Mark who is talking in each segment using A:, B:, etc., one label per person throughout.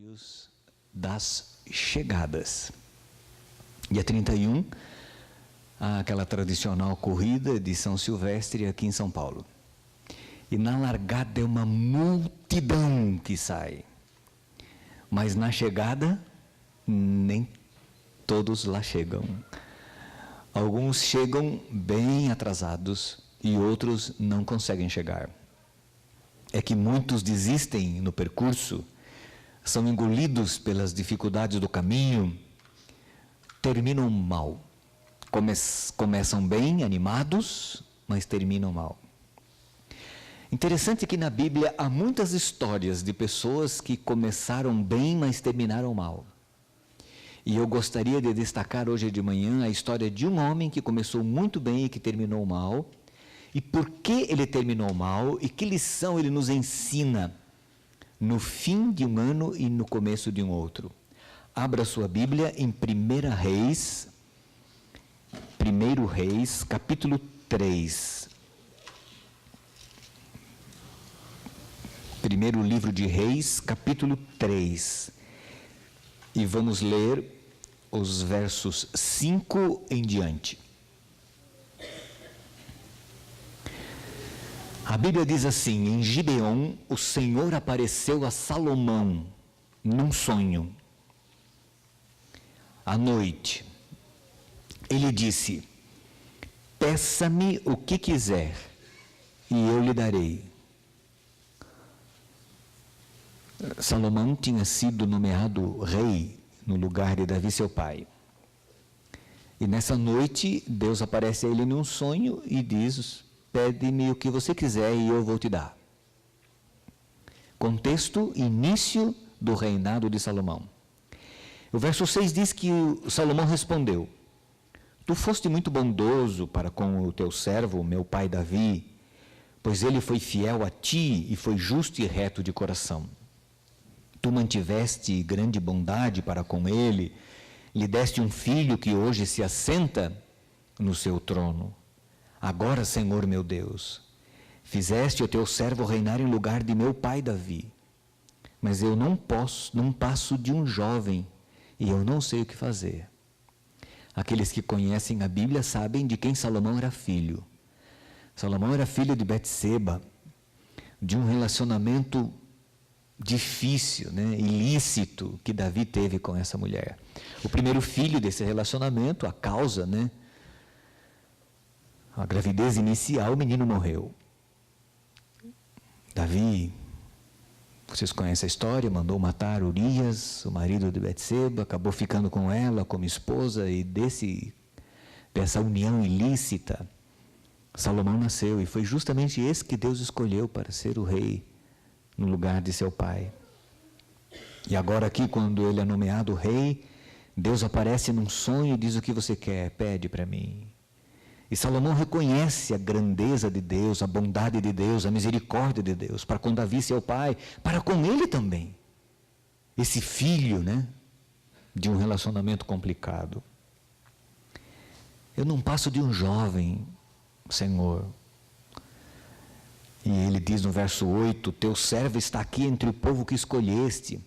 A: Mistérios das chegadas. Dia 31, aquela tradicional corrida de São Silvestre aqui em São Paulo. E na largada é uma multidão que sai. Mas na chegada, nem todos lá chegam. Alguns chegam bem atrasados e outros não conseguem chegar. É que muitos desistem no percurso, são engolidos pelas dificuldades do caminho, terminam mal. Começam bem, animados, mas terminam mal. Interessante que na Bíblia há muitas histórias de pessoas que começaram bem, mas terminaram mal. E eu gostaria de destacar hoje de manhã a história de um homem que começou muito bem e que terminou mal. E por que ele terminou mal e que lição ele nos ensina no fim de um ano e no começo de um outro. Abra sua Bíblia em 1 Reis, capítulo 3. Primeiro livro de Reis, capítulo 3. E vamos ler os versos 5 em diante. A Bíblia diz assim: em Gibeon, o Senhor apareceu a Salomão num sonho. À noite, ele disse: peça-me o que quiser, e eu lhe darei. Salomão tinha sido nomeado rei no lugar de Davi, seu pai. E nessa noite, Deus aparece a ele num sonho e diz: pede-me o que você quiser e eu vou te dar. Contexto: início do reinado de Salomão. O verso 6 diz que Salomão respondeu: tu foste muito bondoso para com o teu servo, meu pai Davi, pois ele foi fiel a ti e foi justo e reto de coração. Tu mantiveste grande bondade para com ele, lhe deste um filho que hoje se assenta no seu trono. Agora, Senhor meu Deus, fizeste o teu servo reinar em lugar de meu pai Davi. Mas eu não passo de um jovem e eu não sei o que fazer. Aqueles que conhecem a Bíblia sabem de quem Salomão era filho. Salomão era filho de Betseba, de um relacionamento difícil, ilícito que Davi teve com essa mulher. O primeiro filho desse relacionamento, a causa, a gravidez inicial, o menino morreu. Davi, vocês conhecem a história, mandou matar Urias, o marido de Betseba, acabou ficando com ela como esposa, e dessa união ilícita, Salomão nasceu, e foi justamente esse que Deus escolheu para ser o rei no lugar de seu pai. E agora aqui, quando ele é nomeado rei, Deus aparece num sonho e diz: o que você quer? Pede para mim. E Salomão reconhece a grandeza de Deus, a bondade de Deus, a misericórdia de Deus, para com Davi, seu pai, para com ele também. Esse filho, de um relacionamento complicado. Eu não passo de um jovem, Senhor. E ele diz no verso 8, teu servo está aqui entre o povo que escolheste,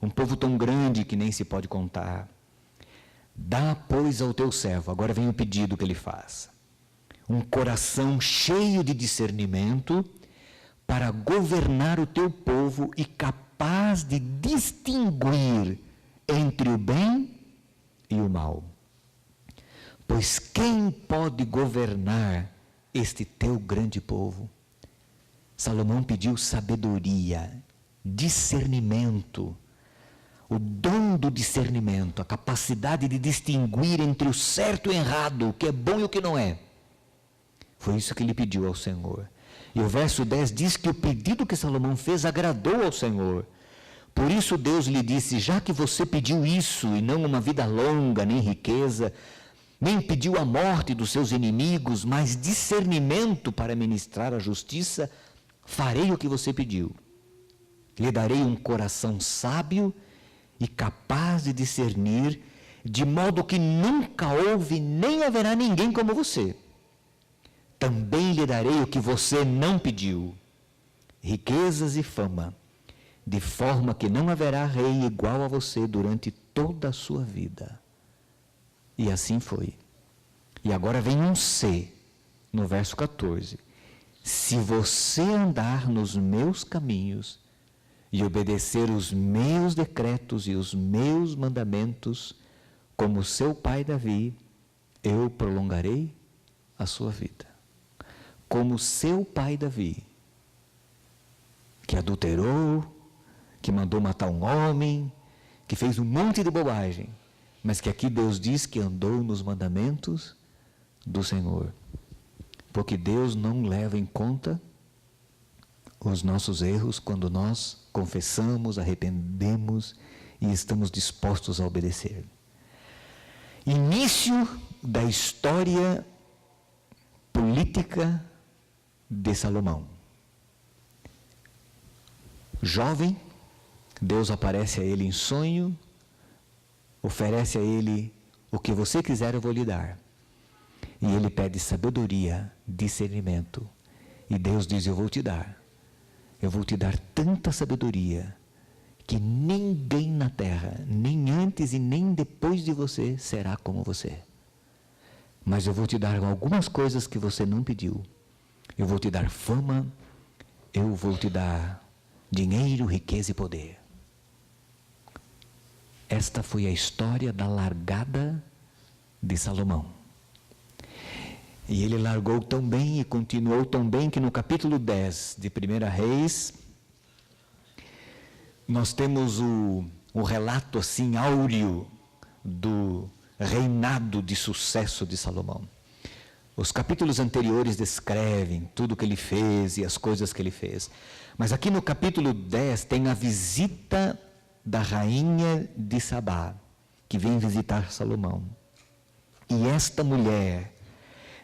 A: um povo tão grande que nem se pode contar. Dá, pois, ao teu servo, agora vem o pedido que ele faz, um coração cheio de discernimento para governar o teu povo e capaz de distinguir entre o bem e o mal. Pois quem pode governar este teu grande povo? Salomão pediu sabedoria, discernimento, o dom do discernimento, a capacidade de distinguir entre o certo e o errado, o que é bom e o que não é. Foi isso que ele pediu ao Senhor. E o verso 10 diz que o pedido que Salomão fez agradou ao Senhor. Por isso Deus lhe disse: já que você pediu isso, e não uma vida longa, nem riqueza, nem pediu a morte dos seus inimigos, mas discernimento para ministrar a justiça, farei o que você pediu. Lhe darei um coração sábio e capaz de discernir, de modo que nunca houve nem haverá ninguém como você. Também lhe darei o que você não pediu: riquezas e fama, de forma que não haverá rei igual a você durante toda a sua vida. E assim foi. E agora vem um se, no verso 14. Se você andar nos meus caminhos e obedecer os meus decretos e os meus mandamentos, como seu pai Davi, eu prolongarei a sua vida. Como seu pai Davi, que adulterou, que mandou matar um homem, que fez um monte de bobagem, mas que aqui Deus diz que andou nos mandamentos do Senhor. Porque Deus não leva em conta os nossos erros quando nós confessamos, arrependemos e estamos dispostos a obedecer. Início da história política de Salomão. Jovem, Deus aparece a ele em sonho, oferece a ele: o que você quiser eu vou lhe dar. E ele pede sabedoria, discernimento. E Deus diz: eu vou te dar. Eu vou te dar tanta sabedoria que ninguém na terra, nem antes e nem depois de você, será como você. Mas eu vou te dar algumas coisas que você não pediu. Eu vou te dar fama, eu vou te dar dinheiro, riqueza e poder. Esta foi a história da largada de Salomão. E ele largou tão bem e continuou tão bem que no capítulo 10 de 1 Reis, nós temos o relato assim áureo do reinado de sucesso de Salomão. Os capítulos anteriores descrevem tudo o que ele fez e as coisas que ele fez. Mas aqui no capítulo 10 tem a visita da rainha de Sabá, que vem visitar Salomão. E esta mulher,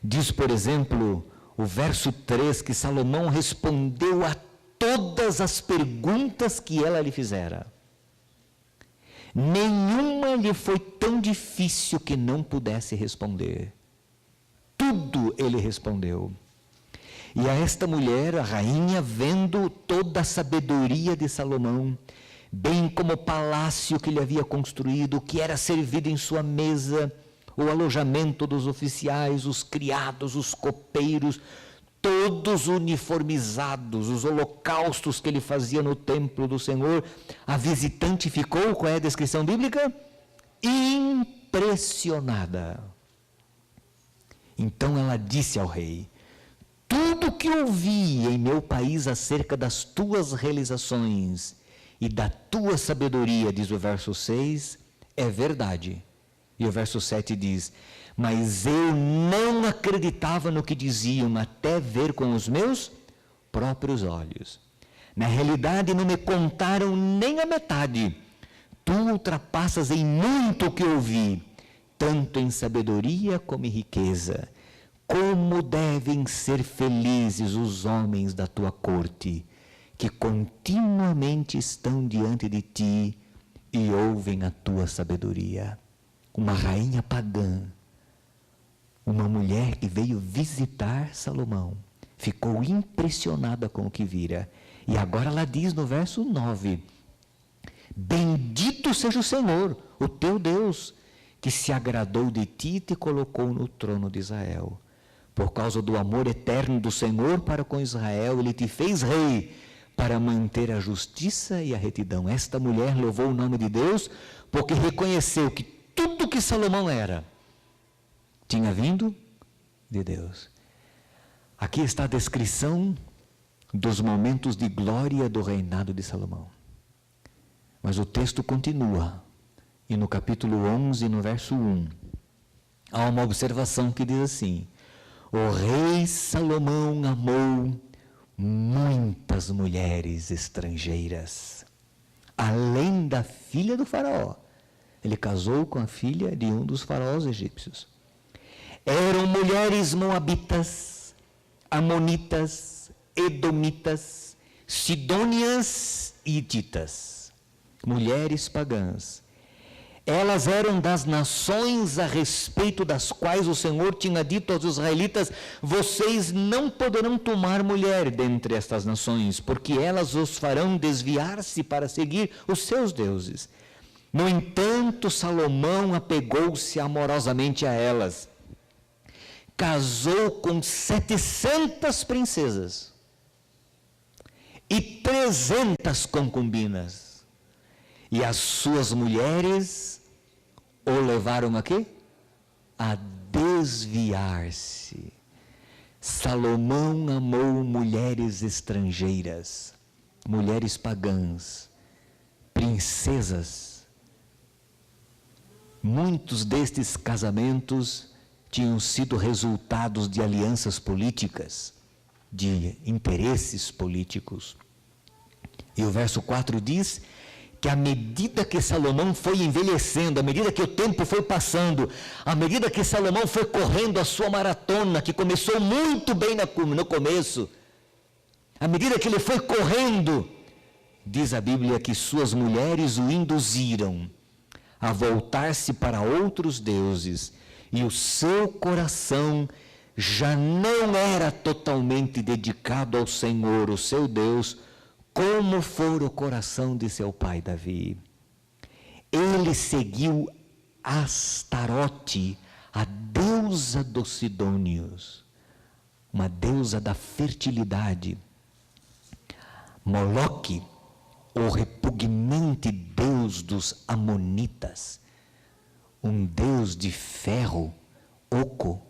A: diz, por exemplo, o verso 3, que Salomão respondeu a todas as perguntas que ela lhe fizera. Nenhuma lhe foi tão difícil que não pudesse responder. Tudo ele respondeu. E a esta mulher, a rainha, vendo toda a sabedoria de Salomão, bem como o palácio que ele havia construído, o que era servido em sua mesa, o alojamento dos oficiais, os criados, os copeiros, todos uniformizados, os holocaustos que ele fazia no templo do Senhor, a visitante ficou, qual é a descrição bíblica? Impressionada. Então ela disse ao rei: tudo que ouvi em meu país acerca das tuas realizações e da tua sabedoria, diz o verso 6, é verdade. E o verso 7 diz: mas eu não acreditava no que diziam até ver com os meus próprios olhos. Na realidade, não me contaram nem a metade. Tu ultrapassas em muito o que ouvi, tanto em sabedoria como em riqueza. Como devem ser felizes os homens da tua corte, que continuamente estão diante de ti e ouvem a tua sabedoria. Uma rainha pagã, uma mulher que veio visitar Salomão, ficou impressionada com o que vira. E agora ela diz no verso 9: bendito seja o Senhor, o teu Deus, que se agradou de ti e te colocou no trono de Israel. Por causa do amor eterno do Senhor para com Israel, ele te fez rei para manter a justiça e a retidão. Esta mulher louvou o nome de Deus porque reconheceu que tudo que Salomão era tinha vindo de Deus. Aqui está a descrição dos momentos de glória do reinado de Salomão. Mas o texto continua, e no capítulo 11, no verso 1, há uma observação que diz assim: o rei Salomão amou muitas mulheres estrangeiras, além da filha do faraó. Ele casou com a filha de um dos faraós egípcios. Eram mulheres moabitas, amonitas, edomitas, sidônias e hititas, mulheres pagãs. Elas eram das nações a respeito das quais o Senhor tinha dito aos israelitas: vocês não poderão tomar mulher dentre estas nações, porque elas os farão desviar-se para seguir os seus deuses. No entanto, Salomão apegou-se amorosamente a elas. Casou com 700 princesas e 300 concubinas. E as suas mulheres o levaram a quê? A desviar-se. Salomão amou mulheres estrangeiras, mulheres pagãs, princesas. Muitos destes casamentos tinham sido resultados de alianças políticas, de interesses políticos. E o verso 4 diz que à medida que Salomão foi envelhecendo, à medida que o tempo foi passando, à medida que Salomão foi correndo a sua maratona, que começou muito bem no começo, à medida que ele foi correndo, diz a Bíblia que suas mulheres o induziram a voltar-se para outros deuses, e o seu coração já não era totalmente dedicado ao Senhor, o seu Deus, como fora o coração de seu pai Davi. Ele seguiu Astarote, a deusa dos sidônios, uma deusa da fertilidade. Moloque, o repugnante deus dos amonitas, um deus de ferro, oco,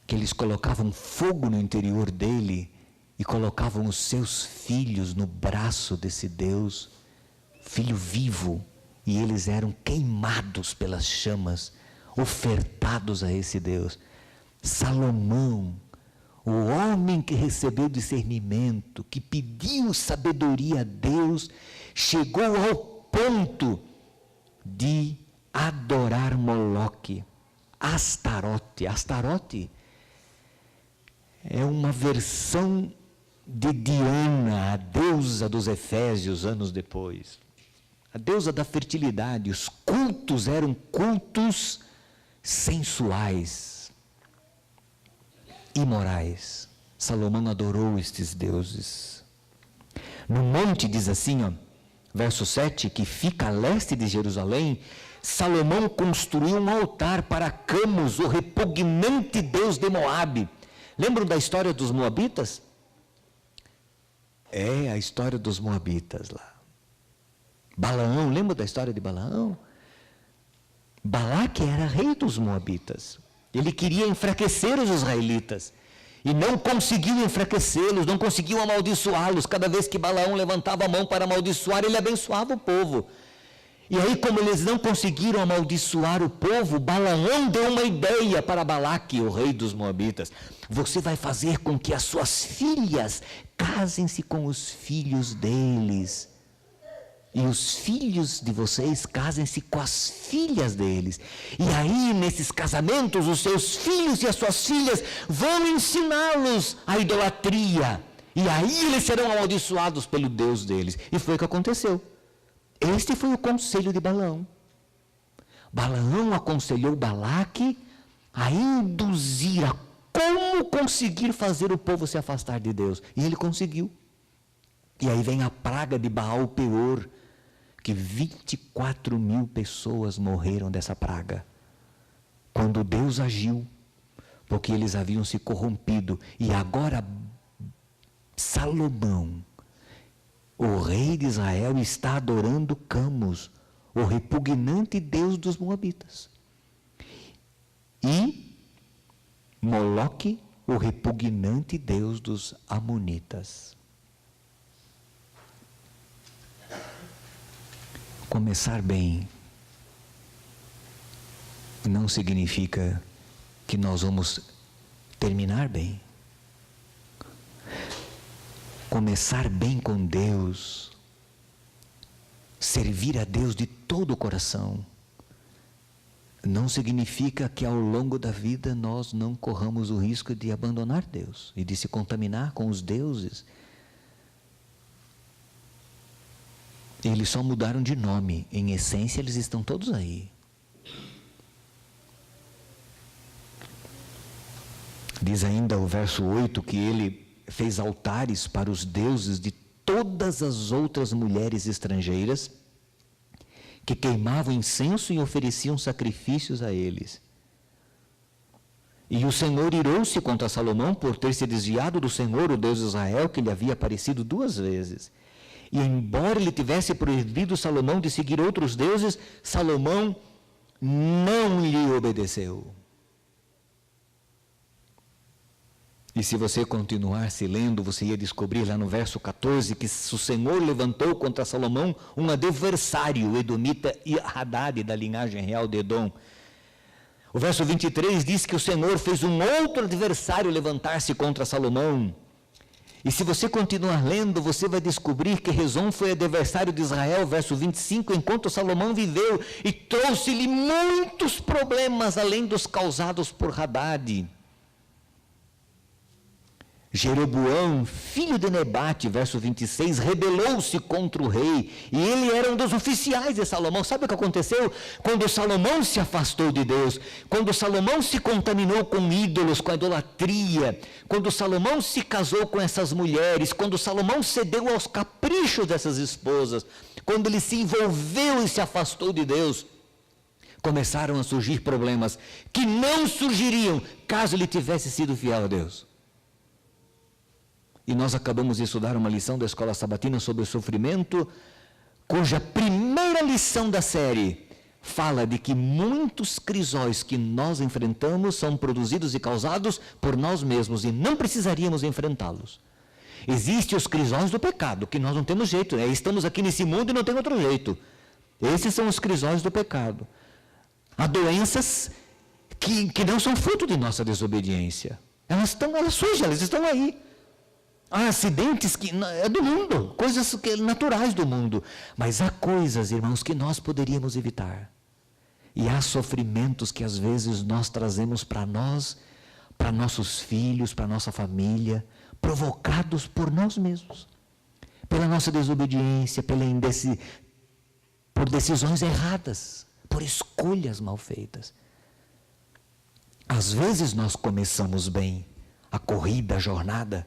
A: que eles colocavam fogo no interior dele e colocavam os seus filhos no braço desse Deus, filho vivo, e eles eram queimados pelas chamas, ofertados a esse Deus. Salomão, o homem que recebeu discernimento, que pediu sabedoria a Deus, chegou ao ponto de adorar Moloque, Astarote. Astarote é uma versão de Diana, a deusa dos Efésios, anos depois. A deusa da fertilidade. Os cultos eram cultos sensuais, imorais. Salomão adorou estes deuses. No monte, diz assim, verso 7, que fica a leste de Jerusalém, Salomão construiu um altar para Camus, o repugnante deus de Moabe. Lembram da história dos moabitas? É a história dos moabitas lá. Balaão, lembra da história de Balaão? Balaque era rei dos moabitas. Ele queria enfraquecer os israelitas. E não conseguiu enfraquecê-los, não conseguiu amaldiçoá-los. Cada vez que Balaão levantava a mão para amaldiçoar, ele abençoava o povo. E aí, como eles não conseguiram amaldiçoar o povo, Balaão deu uma ideia para Balaque, o rei dos moabitas. Você vai fazer com que as suas filhas casem-se com os filhos deles. E os filhos de vocês casem-se com as filhas deles. E aí, nesses casamentos, os seus filhos e as suas filhas vão ensiná-los a idolatria. E aí eles serão amaldiçoados pelo Deus deles. E foi o que aconteceu. Este foi o conselho de Balaão. Balaão aconselhou Balaque a induzir a como conseguir fazer o povo se afastar de Deus. E ele conseguiu. E aí vem a praga de Baal-peor, que 24.000 pessoas morreram dessa praga. Quando Deus agiu, porque eles haviam se corrompido. E agora Salomão, o rei de Israel, está adorando Camus, o repugnante deus dos moabitas. E Moloque, o repugnante deus dos amonitas. Começar bem não significa que nós vamos terminar bem. Começar bem com Deus, servir a Deus de todo o coração, não significa que ao longo da vida nós não corramos o risco de abandonar Deus e de se contaminar com os deuses. Eles só mudaram de nome, em essência eles estão todos aí. Diz ainda o verso 8 que ele fez altares para os deuses de todas as outras mulheres estrangeiras que queimavam incenso e ofereciam sacrifícios a eles. E o Senhor irou-se contra Salomão por ter se desviado do Senhor, o Deus de Israel, que lhe havia aparecido 2 vezes. E embora ele tivesse proibido Salomão de seguir outros deuses, Salomão não lhe obedeceu. E se você continuasse lendo, você ia descobrir lá no verso 14 que o Senhor levantou contra Salomão um adversário, o edomita Hadad, da linhagem real de Edom. O verso 23 diz que o Senhor fez um outro adversário levantar-se contra Salomão. E se você continuar lendo, você vai descobrir que Rezon foi adversário de Israel, verso 25, enquanto Salomão viveu, e trouxe-lhe muitos problemas, além dos causados por Hadad. Jeroboão, filho de Nebate, verso 26, rebelou-se contra o rei, e ele era um dos oficiais de Salomão. Sabe o que aconteceu? Quando Salomão se afastou de Deus, quando Salomão se contaminou com ídolos, com a idolatria, quando Salomão se casou com essas mulheres, quando Salomão cedeu aos caprichos dessas esposas, quando ele se envolveu e se afastou de Deus, começaram a surgir problemas que não surgiriam caso ele tivesse sido fiel a Deus. E nós acabamos de estudar uma lição da Escola Sabatina sobre o sofrimento, cuja primeira lição da série fala de que muitos crisóis que nós enfrentamos são produzidos e causados por nós mesmos e não precisaríamos enfrentá-los. Existem os crisóis do pecado, que nós não temos jeito, né? Estamos aqui nesse mundo e não tem outro jeito. Esses são os crisóis do pecado. Há doenças que não são fruto de nossa desobediência. Elas surgem, elas estão aí. Há acidentes que é do mundo, coisas naturais do mundo. Mas há coisas, irmãos, que nós poderíamos evitar. E há sofrimentos que às vezes nós trazemos para nós, para nossos filhos, para nossa família, provocados por nós mesmos. Pela nossa desobediência, por decisões erradas, por escolhas mal feitas. Às vezes nós começamos bem a corrida, a jornada,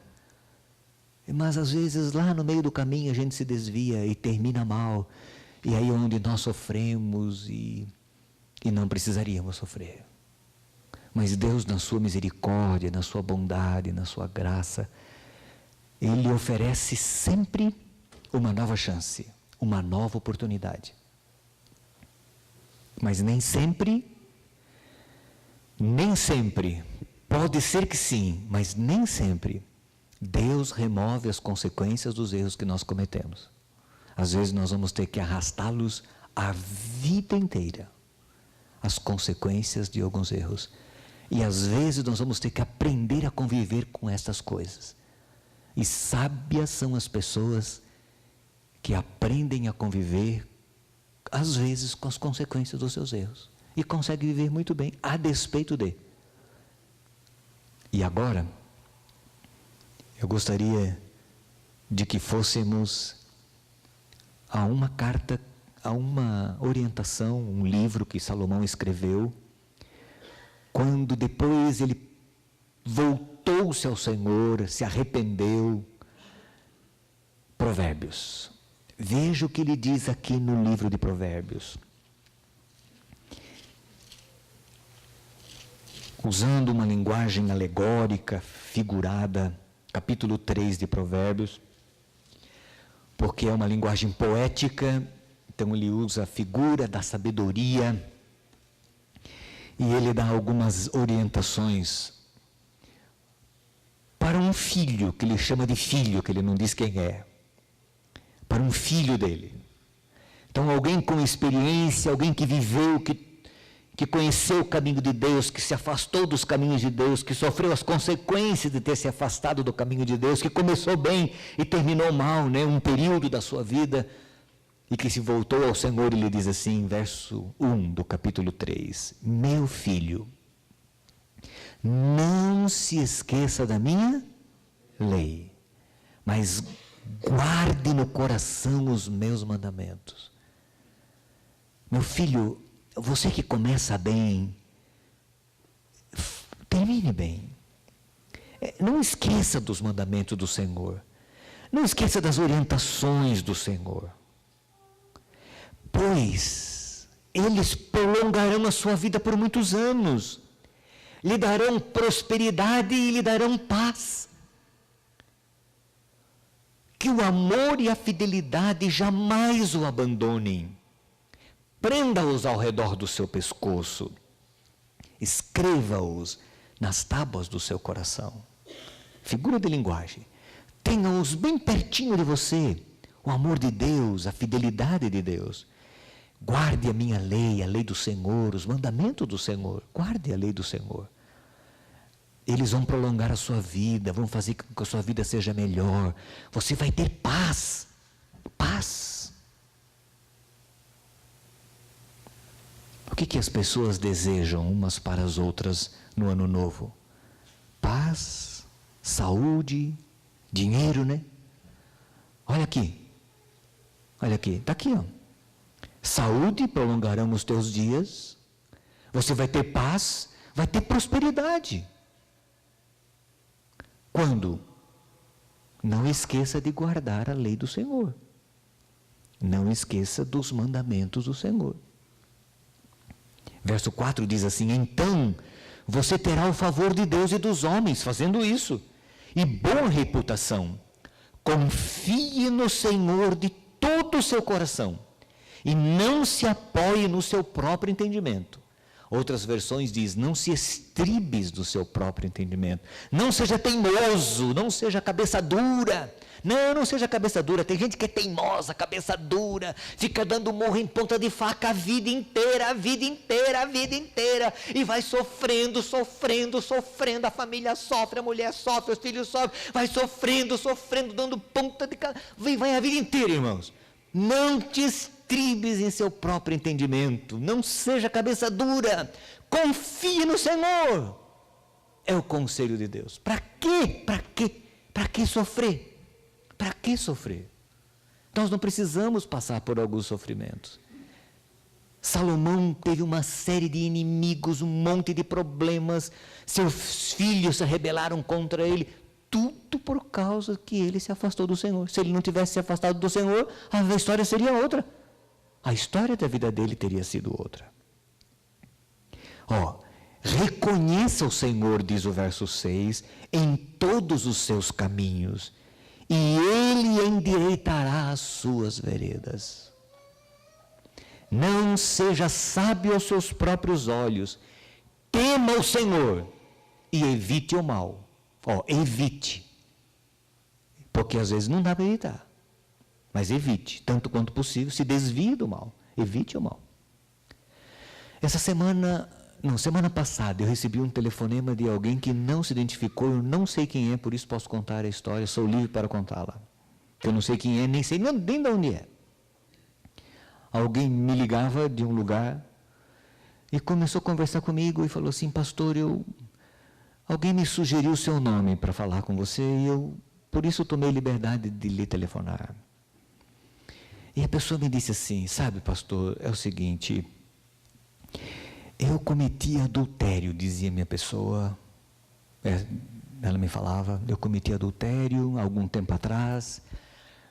A: mas às vezes lá no meio do caminho a gente se desvia e termina mal. E aí é onde nós sofremos e não precisaríamos sofrer. Mas Deus, na sua misericórdia, na sua bondade, na sua graça, Ele oferece sempre uma nova chance, uma nova oportunidade. Mas nem sempre, pode ser que sim, mas nem sempre, Deus remove as consequências dos erros que nós cometemos. Às vezes nós vamos ter que arrastá-los a vida inteira, as consequências de alguns erros. E às vezes nós vamos ter que aprender a conviver com essas coisas. E sábias são as pessoas que aprendem a conviver, às vezes, com as consequências dos seus erros. E conseguem viver muito bem, a despeito de. E agora, eu gostaria de que fôssemos a uma carta, a uma orientação, um livro que Salomão escreveu, quando depois ele voltou-se ao Senhor, se arrependeu. Provérbios. Veja o que ele diz aqui no livro de Provérbios. Usando uma linguagem alegórica, figurada, capítulo 3 de Provérbios, porque é uma linguagem poética, então ele usa a figura da sabedoria, e ele dá algumas orientações para um filho, que ele chama de filho, que ele não diz quem é, para um filho dele. Então alguém com experiência, alguém que viveu, que conheceu o caminho de Deus, que se afastou dos caminhos de Deus, que sofreu as consequências de ter se afastado do caminho de Deus, que começou bem e terminou mal, né, um período da sua vida, e que se voltou ao Senhor, ele diz assim, verso 1 do capítulo 3, meu filho, não se esqueça da minha lei, mas guarde no coração os meus mandamentos. Meu filho, você que começa bem, termine bem. Não esqueça dos mandamentos do Senhor. Não esqueça das orientações do Senhor. Pois eles prolongarão a sua vida por muitos anos. Lhe darão prosperidade e lhe darão paz. Que o amor e a fidelidade jamais o abandonem. Prenda-os ao redor do seu pescoço. Escreva-os nas tábuas do seu coração. Figura de linguagem. Tenha-os bem pertinho de você. O amor de Deus, a fidelidade de Deus. Guarde a minha lei, a lei do Senhor, os mandamentos do Senhor. Guarde a lei do Senhor. Eles vão prolongar a sua vida, vão fazer com que a sua vida seja melhor. Você vai ter paz. Paz. O que as pessoas desejam umas para as outras no ano novo? Paz, saúde, dinheiro, né? Olha aqui. Olha aqui. Está aqui, ó. Saúde, prolongarão os teus dias. Você vai ter paz, vai ter prosperidade. Quando? Não esqueça de guardar a lei do Senhor. Não esqueça dos mandamentos do Senhor. Verso 4 diz assim: então você terá o favor de Deus e dos homens fazendo isso, e boa reputação. Confie no Senhor de todo o seu coração, e não se apoie no seu próprio entendimento. Outras versões diz: não se estribes do seu próprio entendimento. Não seja teimoso, não seja cabeça dura. Não seja cabeça dura. Tem gente que é teimosa, cabeça dura, fica dando murro em ponta de faca a vida inteira, a vida inteira, a vida inteira, e vai sofrendo, a família sofre, a mulher sofre, os filhos sofrem, vai sofrendo, dando ponta de cabeça, vai a vida inteira, irmãos. Não te estribes em seu próprio entendimento, não seja cabeça dura, confie no Senhor. É o conselho de Deus. Para quê? Para que sofrer? Para que sofrer? Nós não precisamos passar por alguns sofrimentos. Salomão teve uma série de inimigos, um monte de problemas, seus filhos se rebelaram contra ele, tudo por causa que ele se afastou do Senhor. Se ele não tivesse se afastado do Senhor, a história seria outra. A história da vida dele teria sido outra. Reconheça o Senhor, diz o verso 6, em todos os seus caminhos, e Ele endireitará as suas veredas. Não seja sábio aos seus próprios olhos, tema o Senhor e evite o mal. Evite, porque às vezes não dá para evitar, mas evite, tanto quanto possível, se desvie do mal, evite o mal. Semana passada eu recebi um telefonema de alguém que não se identificou, eu não sei quem é, por isso posso contar a história, sou livre para contá-la. Eu não sei quem é, nem sei nem de onde é. Alguém me ligava de um lugar e começou a conversar comigo e falou assim: pastor, alguém me sugeriu o seu nome para falar com você e por isso tomei liberdade de lhe telefonar. E a pessoa me disse assim: sabe, pastor, é o seguinte, eu cometi adultério, dizia minha pessoa. Ela me falava, eu cometi adultério algum tempo atrás,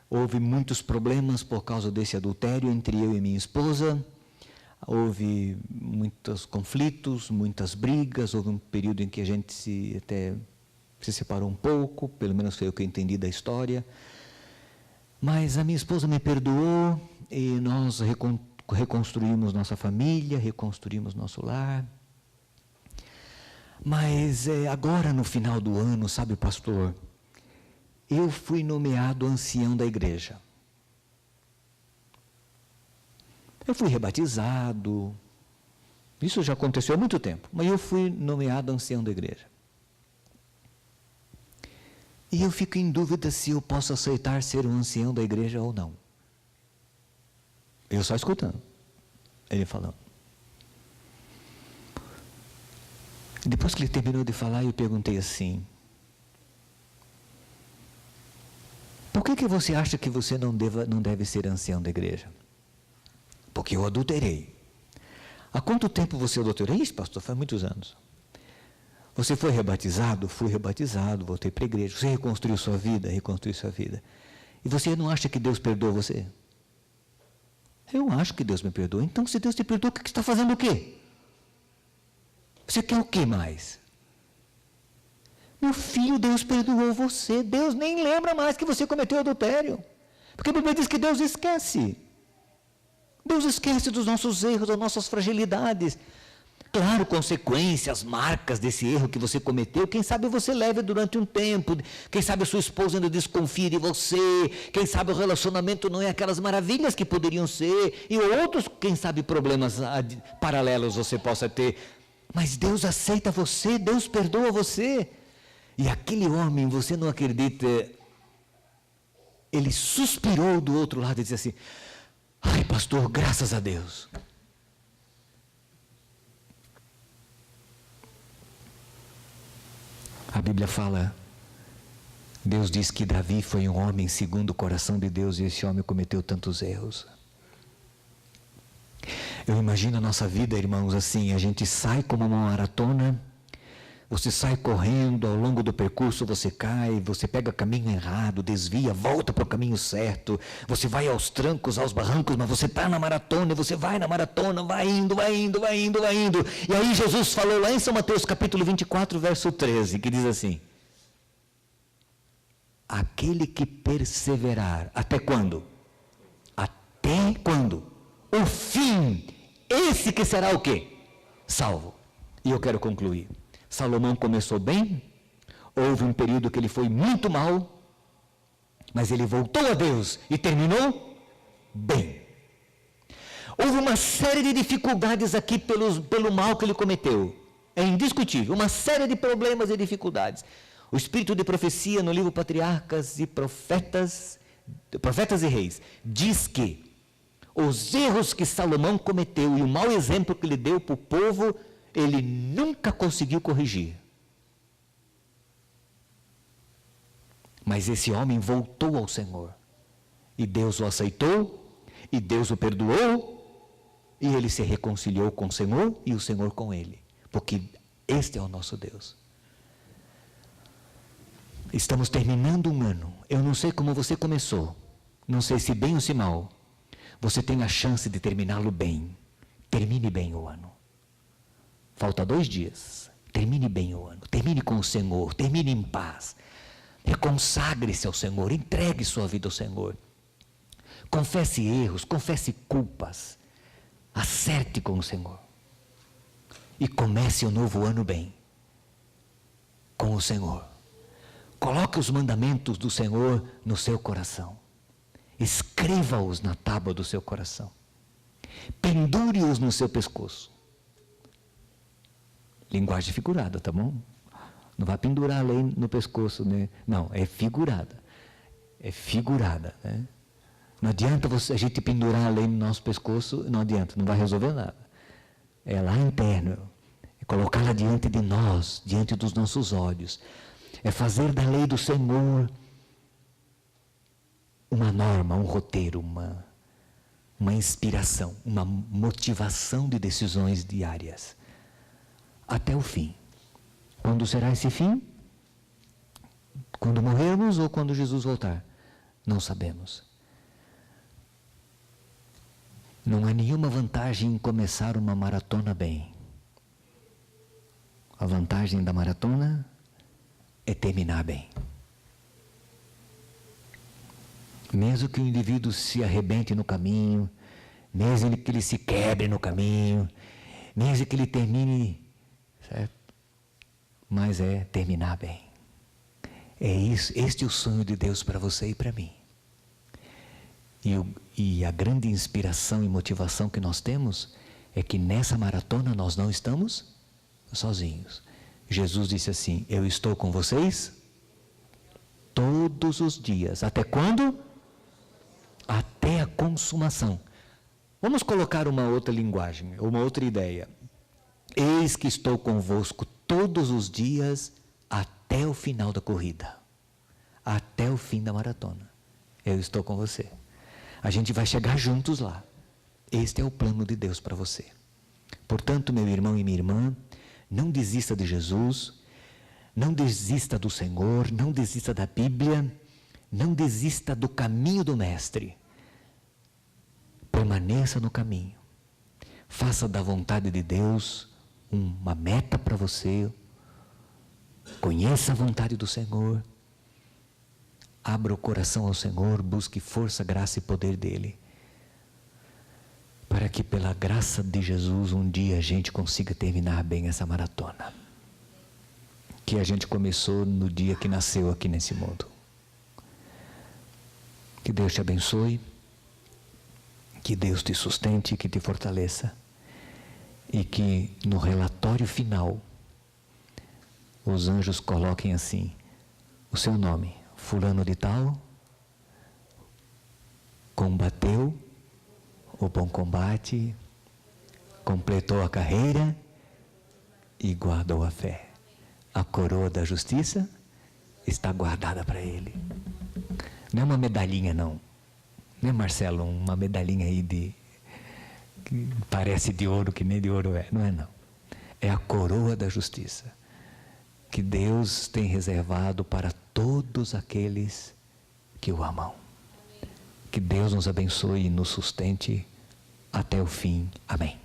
A: houve muitos problemas por causa desse adultério entre eu e minha esposa, houve muitos conflitos, muitas brigas, houve um período em que a gente até se separou um pouco, pelo menos foi o que eu entendi da história, mas a minha esposa me perdoou e nós reconstruímos nossa família, reconstruímos nosso lar. Mas agora no final do ano, sabe, pastor, eu fui nomeado ancião da igreja. Eu fui rebatizado, isso já aconteceu há muito tempo, mas eu fui nomeado ancião da igreja. E eu fico em dúvida se eu posso aceitar ser um ancião da igreja ou não. Eu só escutando, ele falando. Depois que ele terminou de falar, eu perguntei assim: Por que você acha que você não deve ser ancião da igreja? Porque eu adulterei. Há quanto tempo você adulterou? Isso, pastor, faz muitos anos. Você foi rebatizado? Fui rebatizado, voltei para a igreja. Você reconstruiu sua vida? Reconstruiu sua vida. E você não acha que Deus perdoa você? Eu acho que Deus me perdoa. Então, se Deus te perdoa, o que você está fazendo o quê? Você quer o que mais? Meu filho, Deus perdoou você. Deus nem lembra mais que você cometeu adultério. Porque a Bíblia diz que Deus esquece. Deus esquece dos nossos erros, das nossas fragilidades. Claro, consequências, marcas desse erro que você cometeu, quem sabe você leve durante um tempo, quem sabe a sua esposa ainda desconfia de você, quem sabe o relacionamento não é aquelas maravilhas que poderiam ser, e outros, quem sabe, problemas paralelos você possa ter. Mas Deus aceita você, Deus perdoa você. E aquele homem, você não acredita, ele suspirou do outro lado e disse assim: ai, pastor, graças a Deus. A Bíblia fala, Deus diz que Davi foi um homem segundo o coração de Deus e esse homem cometeu tantos erros. Eu imagino a nossa vida, irmãos, assim, a gente sai como uma maratona, você sai correndo, ao longo do percurso você cai, você pega caminho errado, desvia, volta para o caminho certo, você vai aos trancos, aos barrancos, mas você está na maratona, você vai na maratona, vai indo. E aí Jesus falou lá em São Mateus capítulo 24, verso 13, que diz assim: aquele que perseverar, até quando? Até quando? O fim, esse que será o quê? Salvo. E eu quero concluir. Salomão começou bem, houve um período que ele foi muito mal, mas ele voltou a Deus e terminou bem. Houve uma série de dificuldades aqui pelo mal que ele cometeu, é indiscutível, uma série de problemas e dificuldades. O espírito de profecia no livro Patriarcas e Profetas e Reis, diz que os erros que Salomão cometeu e o mau exemplo que ele deu para o povo, ele nunca conseguiu corrigir. Mas esse homem voltou ao Senhor. E Deus o aceitou, e Deus o perdoou, e ele se reconciliou com o Senhor e o Senhor com ele. Porque este é o nosso Deus. Estamos terminando um ano. Eu não sei como você começou. Não sei se bem ou se mal. Você tem a chance de terminá-lo bem. Termine bem o ano. Falta 2 dias, termine bem o ano, termine com o Senhor, termine em paz, reconsagre-se ao Senhor, entregue sua vida ao Senhor, confesse erros, confesse culpas, acerte com o Senhor e comece o novo ano bem, com o Senhor. Coloque os mandamentos do Senhor no seu coração, escreva-os na tábua do seu coração, pendure-os no seu pescoço. Linguagem figurada, tá bom? Não vai pendurar a lei no pescoço, né? Não, é figurada. É figurada, né? Não adianta a gente pendurar a lei no nosso pescoço, não adianta, não vai resolver nada. É lá interno, é colocá-la diante de nós, diante dos nossos olhos. É fazer da lei do Senhor uma norma, um roteiro, uma inspiração, uma motivação de decisões diárias. Até o fim. Quando será esse fim? Quando morrermos ou quando Jesus voltar? Não sabemos. Não há nenhuma vantagem em começar uma maratona bem. A vantagem da maratona é terminar bem. Mesmo que o indivíduo se arrebente no caminho, mesmo que ele se quebre no caminho, mesmo que ele termine, certo? Mas é terminar bem. É isso, este é o sonho de Deus para você e para mim. E a grande inspiração e motivação que nós temos é que nessa maratona nós não estamos sozinhos. Jesus disse assim: eu estou com vocês todos os dias. Até quando? Até a consumação. Vamos colocar uma outra linguagem, uma outra ideia. Eis que estou convosco todos os dias até o final da corrida, até o fim da maratona. Eu estou com você. A gente vai chegar juntos lá. Este é o plano de Deus para você. Portanto, meu irmão e minha irmã, não desista de Jesus, não desista do Senhor, não desista da Bíblia, não desista do caminho do Mestre. Permaneça no caminho. Faça da vontade de Deus uma meta para você. Conheça a vontade do Senhor. Abra o coração ao Senhor, busque força, graça e poder dEle. Para que pela graça de Jesus um dia a gente consiga terminar bem essa maratona. Que a gente começou no dia que nasceu aqui nesse mundo. Que Deus te abençoe. Que Deus te sustente, que te fortaleça. E que no relatório final, os anjos coloquem assim, o seu nome, fulano de tal, combateu o bom combate, completou a carreira e guardou a fé. A coroa da justiça está guardada para ele. Não é uma medalhinha, não. Não é, Marcelo, uma medalhinha aí que parece de ouro, que nem de ouro é. Não é, não. É a coroa da justiça que Deus tem reservado para todos aqueles que o amam. Que Deus nos abençoe e nos sustente até o fim. Amém.